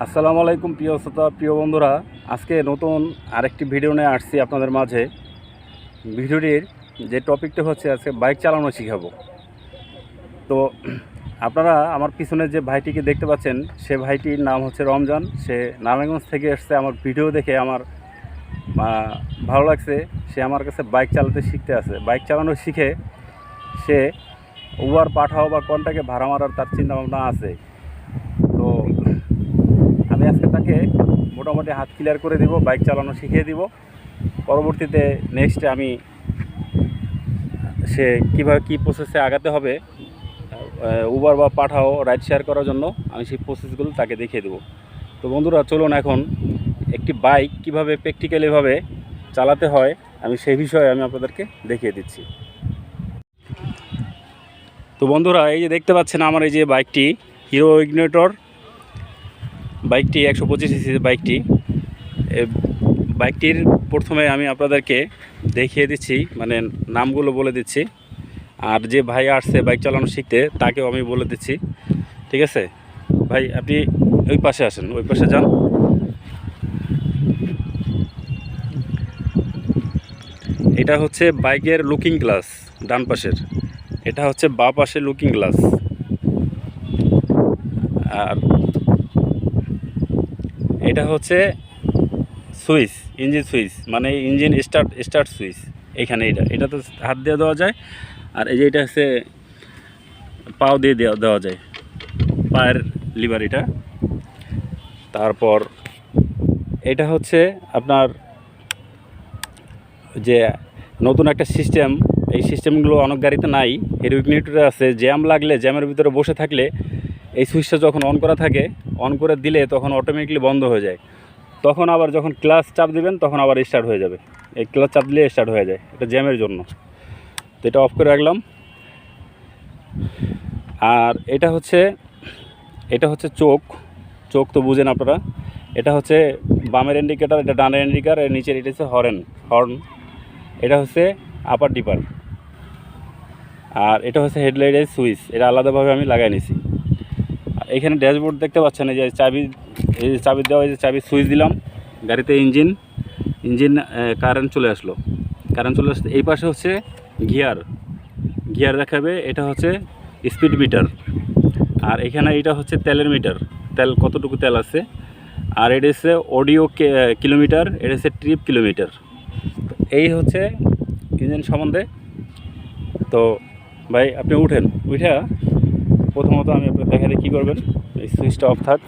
আসসালামু আলাইকুম প্রিয় শ্রোতা, প্রিয় বন্ধুরা। আজকে নতুন আরেকটি ভিডিও নিয়ে আসছি আপনাদের মাঝে। ভিডিওটির যে টপিকটা হচ্ছে আজকে বাইক চালানো শিখাবো। তো আপনারা আমার পিছনে যে ভাইটিকে দেখতে পাচ্ছেন, সে ভাইটির নাম হচ্ছে রমজান। সে নারায়ণগঞ্জ থেকে এসছে। আমার ভিডিও দেখে আমার ভালো লাগছে। সে আমার কাছে বাইক চালাতে শিখতে আসে। বাইক চালানো শিখে সে উবার পাঠাও বা কন্টাকে ভাড়া মারার তার চিন্তাভাবনা আছে। তো আমি আজকে তাকে মোটামুটি হাত ক্লিয়ার করে দিব, বাইক চালানো শিখিয়ে দিব। পরবর্তীতে নেক্সটে আমি সে কীভাবে কী প্রসেসে আগাতে হবে, উবার বা পাঠাও রাইড শেয়ার করার জন্য আমি সেই প্রসেসগুলো তাকে দেখিয়ে দেবো। তো বন্ধুরা, চলুন এখন একটি বাইক কীভাবে প্র্যাকটিক্যালিভাবে চালাতে হয় আমি সেই বিষয়ে আমি আপনাদেরকে দেখিয়ে দিচ্ছি। তো বন্ধুরা, এই যে দেখতে পাচ্ছেন আমার এই যে বাইকটি, হিরো ইগনিটর বাইকটি, 125 সিসির বাইকটি। বাইকটির প্রথমে আমি আপনাদেরকে দেখিয়ে দিচ্ছি, মানে নামগুলো বলে দিচ্ছি। আর যে ভাই আসছে বাইক চালানো শিখতে তাকেও আমি বলে দিচ্ছি, ঠিক আছে? ভাই, আপনি ওই পাশে আসেন, ওই পাশে যান। এটা হচ্ছে বাইকের লুকিং গ্লাস, ডান পাশের। এটা হচ্ছে বাঁ পাশের লুকিং গ্লাস। আর এটা হচ্ছে সুইচ, ইঞ্জিন সুইচ, মানে ইঞ্জিন স্টার্ট সুইচ। এইখানে এটা তো হাত দিয়ে দেওয়া যায়। আর এই যে এটা হচ্ছে পাও দিয়ে দেওয়া যায়, পায়ের লিভার এটা। তারপর এটা হচ্ছে আপনার যে নতুন একটা সিস্টেম, এই সিস্টেমগুলো অনেক গাড়িতে নাই, হিরো ইগনিটরে আছে। জ্যাম লাগলে, জ্যামের ভিতরে বসে থাকলে এই সুইচটা যখন অন করা থাকে, অন করে দিলে তখন অটোমেটিকলি বন্ধ হয়ে যায়। তখন আবার যখন ক্লাচ চাপ দিবেন তখন আবার স্টার্ট হয়ে যাবে। এই ক্লাচ চাপ দিলে স্টার্ট হয়ে যায়, এটা জ্যামের জন্য। তো এটা অফ করে রাখলাম। আর এটা হচ্ছে চোখ তো বুঝেন আপনারা। এটা হচ্ছে বামের ইন্ডিকেটার, এটা ডানের ইন্ডিকেটার, এর নিচের এটা হচ্ছে হর্ন। এটা হচ্ছে আপার ডিপার। আর এটা হচ্ছে হেডলাইটের সুইচ, এটা আলাদাভাবে আমি লাগাই নিছি। আর এখানে ড্যাশবোর্ড দেখতে পাচ্ছেন, এই যে চাবি দেওয়া, এই যে চাবি সুইচ দিলাম, গাড়িতে ইঞ্জিন কারেন্ট চলে আসলো। এই পাশে হচ্ছে গিয়ার দেখাবে, এটা হচ্ছে স্পিড মিটার। আর এখানে এটা হচ্ছে তেলের মিটার, তেল কতটুকু তেল আছে। আর এটা হচ্ছে অডিও কিলোমিটার, এটা হচ্ছে ট্রিপ কিলোমিটার। এই হচ্ছে ইঞ্জিন সম্বন্ধে। তো ভাই, আপনি উঠে প্রথমত আমি আপনার দেখাতে কী করবেন। এই সুইচটা অফ থাক,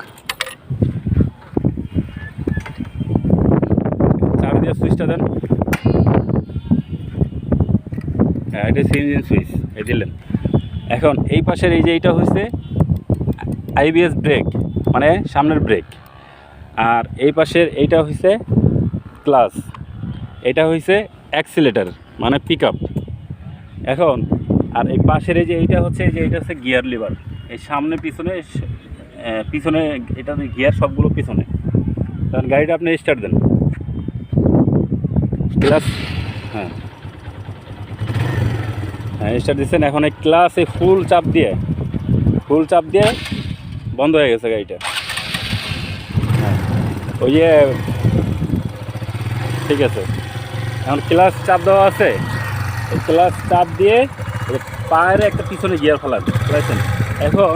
চাবি দিয়ে সুইচটা দেন। হ্যাঁ, এটা হচ্ছে ইঞ্জিন সুইচ, এই দিলেন। এখন এই পাশের এই যে এইটা হচ্ছে আইবিএস ব্রেক, মানে সামনের ব্রেক। আর এই পাশের এইটা হচ্ছে ক্লাচ, এটা হচ্ছে অ্যাক্সিলেটার, মানে পিক আপ। এখন আর এই পাশের এই যে এইটা হচ্ছে গিয়ার লিভার। এই সামনে পিছনে এটা গিয়ার সবগুলো পিছনে। কারণ গাড়িটা আপনি স্টার্ট দেন, ক্লাচ, হ্যাঁ স্টার্ট দিচ্ছেন। এখন এই ক্লাচ এই ফুল চাপ দিয়ে বন্ধ হয়ে গেছে গাড়িটা। হ্যাঁ, ওই যে ঠিক আছে। এখন ক্লাচ চাপ দেওয়া আছে, এই ক্লাচ চাপ দিয়ে পায়ের একটা পিছনে গিয়ার ফেলান, বুঝেছেন? এখন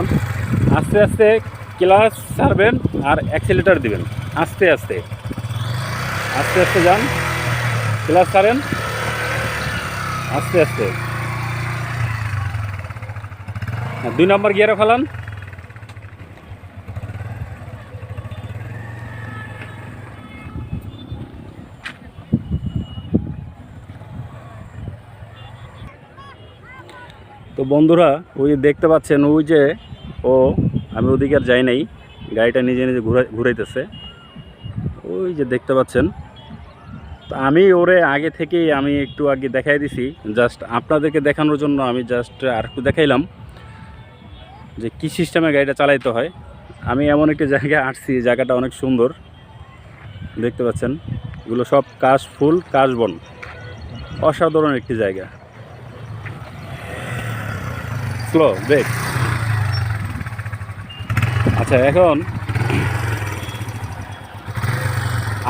আস্তে আস্তে ক্লাচ ছাড়বেন আর অ্যাক্সিলেটার দিবেন। আস্তে আস্তে যান, ক্লাচ ছাড়েন আস্তে আস্তে। 2 নম্বর গিয়ারে ফেলান। তো বন্ধুরা, ওই দেখতে পাচ্ছেন, ওই যে আমি ওদিকে আর যাই নাই, গাড়িটা নিজে নিজে ঘুরাইতেছে, ওই যে দেখতে পাচ্ছেন। তো আমি ওরে আগে থেকেই আমি একটু আগে দেখাই দিছি, জাস্ট আপনাদেরকে দেখানোর জন্য আমি জাস্ট আর একটু দেখাইলাম যে কী সিস্টেমে গাড়িটা চালাইতে হয়। আমি এমন একটি জায়গায় আসছি, জায়গাটা অনেক সুন্দর, দেখতে পাচ্ছেন। এগুলো সব কাশবন, অসাধারণ একটি জায়গা। Slow break. আচ্ছা, এখন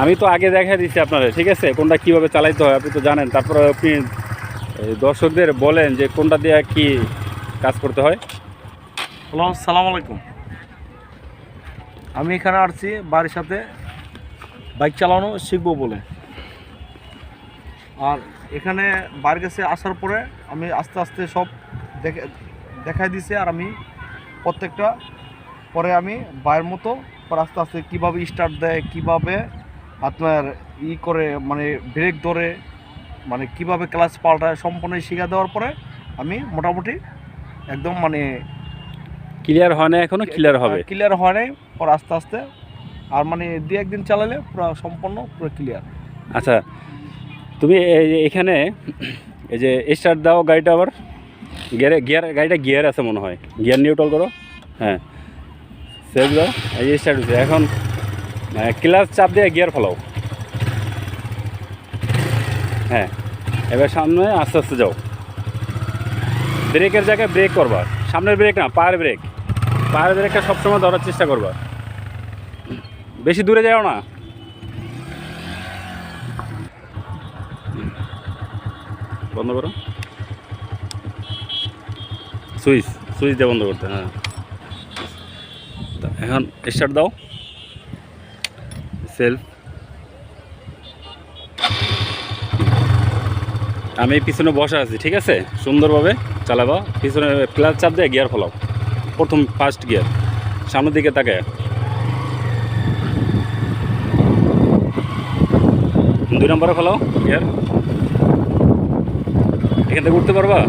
আমি তো আগে দেখা দিচ্ছি আপনারা, ঠিক আছে, কোনটা কীভাবে চালাইতে হয় আপনি তো জানেন। তারপরে আপনি দর্শকদের বলেন যে কোনটা দিয়ে কি কাজ করতে হয়। হ্যালো, আসসালামু আলাইকুম। আমি এখানে আসছি বাড়ির সাথে বাইক চালানো শিখবো বলে। আর এখানে বাড়ির কাছে আসার পরে আমি আস্তে আস্তে সব দেখাই দিছে। আর আমি প্রত্যেকটা পরে আমি বাইরের মতো পরে আস্তে আস্তে কীভাবে স্টার্ট দেয়, কীভাবে আপনার করে মানে ব্রেক ধরে, মানে কীভাবে ক্লাচ পাল্টায় সম্পূর্ণ শিখা দেওয়ার পরে আমি মোটামুটি একদম মানে ক্লিয়ার হয় না, এখনো ক্লিয়ার হবে, ক্লিয়ার হয় নাই। পর আস্তে আস্তে আর মানে 2-1 দিন চালালে পুরো সম্পূর্ণ পুরো ক্লিয়ার। আচ্ছা, তুমি এখানে এই যে স্টার্ট দাও গাড়িটা, আবার গাড়িটা গিয়ার আছে মনে হয়, গিয়ার নিউট্রাল করো, হ্যাঁ সেভ দাও, এই যে স্টার্ট হচ্ছে। এখন ক্লাচ চাপ দিয়ে গিয়ার ফেলাও, হ্যাঁ এবার সামনে আস্তে আস্তে যাও। ব্রেকের জায়গায় ব্রেক করবা, সামনের ব্রেক না, পায়ের ব্রেকটা সবসময় ধরার চেষ্টা করবা, বেশি দূরে যাও না। বন্ধ করো, সুইচ দিয়ে বন্ধ করতে, হ্যাঁ। এখন স্টার্ট দাও, সেলফ। আমি পিছনে বসা আছি, ঠিক আছে, সুন্দরভাবে চালাবা। পিছনে ক্লাচ চাপ দিয়ে গিয়ার ফেলাও, প্রথম ফার্স্ট গিয়ার, সামনের দিকে তাকায়। 2 নম্বরে ফেলাও গিয়ার, এখান থেকে উঠতে পারবা।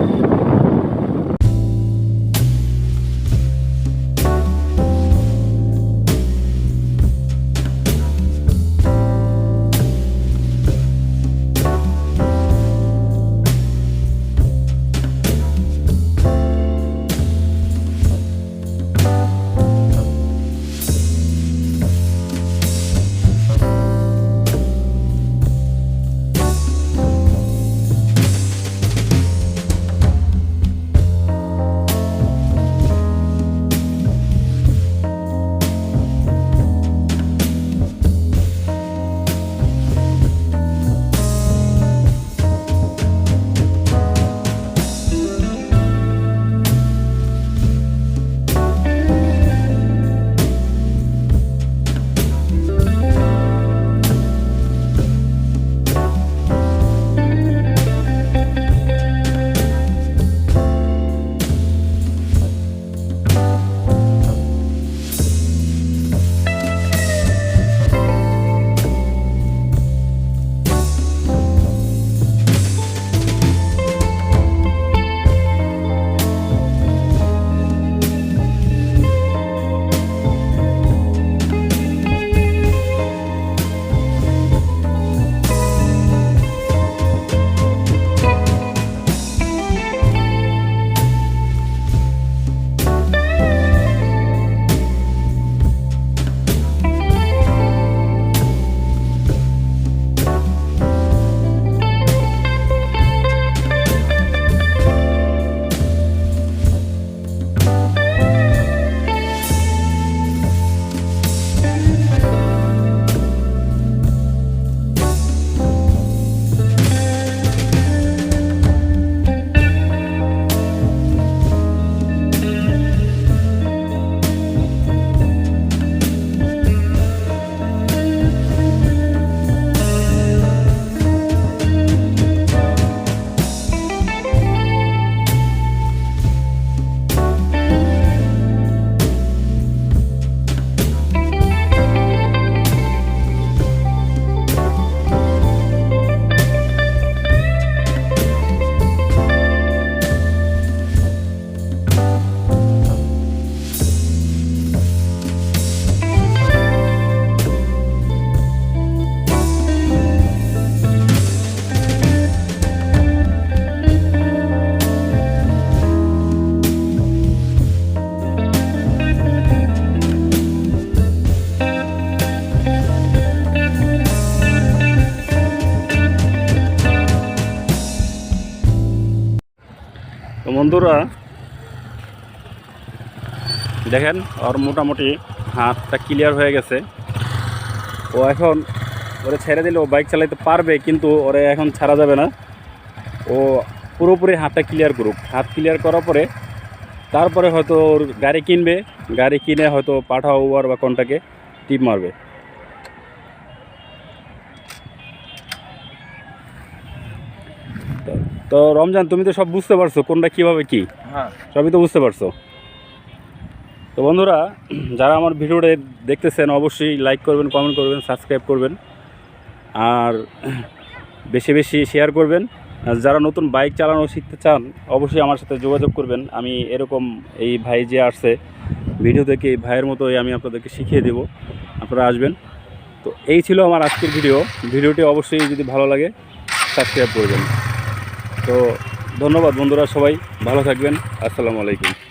তো বন্ধুরা দেখেন, ওর মোটামুটি হাতটা ক্লিয়ার হয়ে গেছে। ও এখন ওরে ছেড়ে দিলে ও বাইক চালাতে পারবে, কিন্তু ওরে এখন ছাড়া যাবে না। ও পুরোপুরি হাতটা ক্লিয়ার করুক, হাত ক্লিয়ার করার পরে তারপরে হয়তো ওর গাড়ি কিনবে, গাড়ি কিনে হয়তো পাঠাও উবার বা কোনটাকে টিপ মারবে। তো রমজান, তুমি তো সব বুঝতে পারছো কোনটা কীভাবে কী, হ্যাঁ সবই তো বুঝতে পারছো। তো বন্ধুরা, যারা আমার ভিডিওটা দেখতেছেন অবশ্যই লাইক করবেন, কমেন্ট করবেন, সাবস্ক্রাইব করবেন, আর বেশি বেশি শেয়ার করবেন। আর যারা নতুন বাইক চালানো শিখতে চান অবশ্যই আমার সাথে যোগাযোগ করবেন। আমি এরকম এই ভাই যে আসছে ভিডিও থেকে, এই ভাইয়ের মতোই আমি আপনাদেরকে শিখিয়ে দেব, আপনারা আসবেন। তো এই ছিল আমার আজকের ভিডিওটি অবশ্যই যদি ভালো লাগে সাবস্ক্রাইব করবেন। তো ধন্যবাদ বন্ধুরা, সবাই ভালো থাকবেন। আসসালামু আলাইকুম।